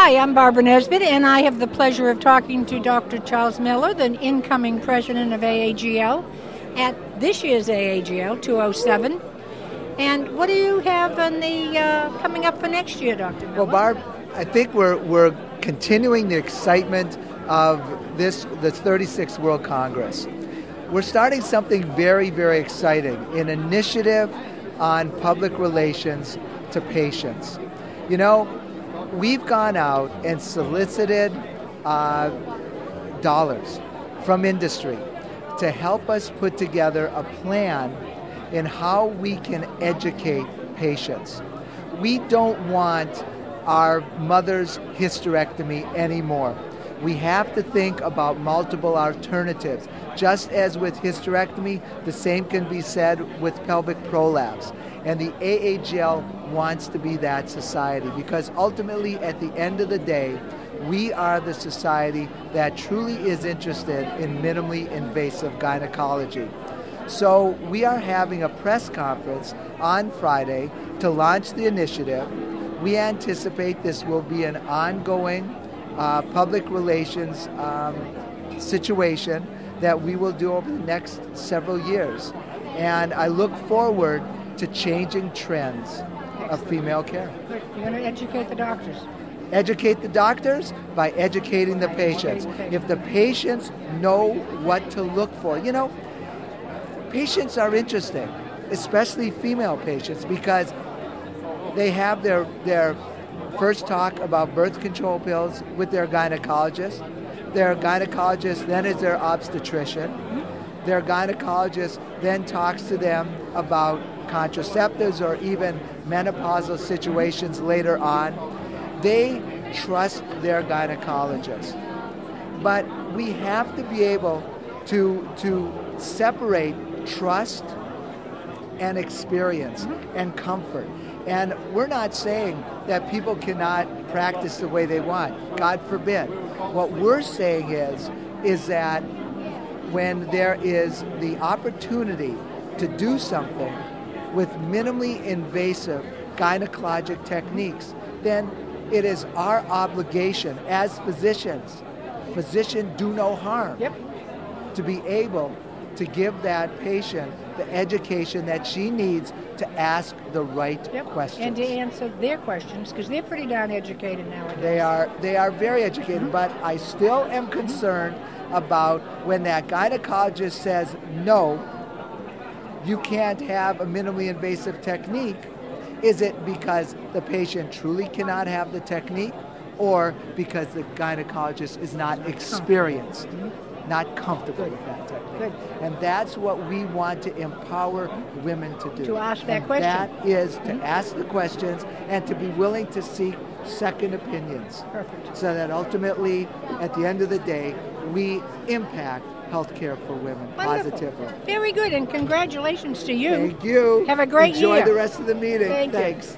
Hi, I'm Barbara Nesbitt, and I have the pleasure of talking to Dr. Charles Miller, the incoming president of AAGL, at this year's AAGL 207. And what do you have on the coming up for next year, Dr. Miller? Well, Barb, I think we're continuing the excitement of the 36th World Congress. We're starting something very, very exciting, an initiative on public relations to patients. You know, we've gone out and solicited dollars from industry to help us put together a plan in how we can educate patients. We don't want our mother's hysterectomy anymore. We have to think about multiple alternatives. Just as with hysterectomy, the same can be said with pelvic prolapse. And the AAGL wants to be that society because ultimately, at the end of the day, we are the society that truly is interested in minimally invasive gynecology. So we are having a press conference on Friday to launch the initiative. We anticipate this will be an ongoing public relations situation that we will do over the next several years. And I look forward to changing trends of female care. Good. You're going to educate the doctors. Educate the doctors by educating the patients. If the patients know what to look for, you know, patients are interesting, especially female patients, because they have their first talk about birth control pills with their gynecologist. Their gynecologist then is their obstetrician. Their gynecologist then talks to them about contraceptives or even menopausal situations later on. They trust their gynecologist. But we have to be able to separate trust and experience and comfort. And we're not saying that people cannot practice the way they want. God forbid. What we're saying is that when there is the opportunity to do something with minimally invasive gynecologic techniques, then it is our obligation as physicians, physician do no harm, to be able to give that patient the education that she needs to ask the right questions. And to answer their questions, because they're pretty darn educated nowadays. They are very educated, but I still am concerned about when that gynecologist says, no, you can't have a minimally invasive technique. Is it because the patient truly cannot have the technique, or because the gynecologist is not experienced, not comfortable with that technique? And that's what we want to empower women to do. To ask that question. That is to ask the questions and to be willing to seek second opinions. Perfect. So that ultimately, at the end of the day, we impact healthcare for women positively. Very good, and congratulations to you. Thank you. Have a great year. Enjoy the rest of the meeting. Thank you. Thanks.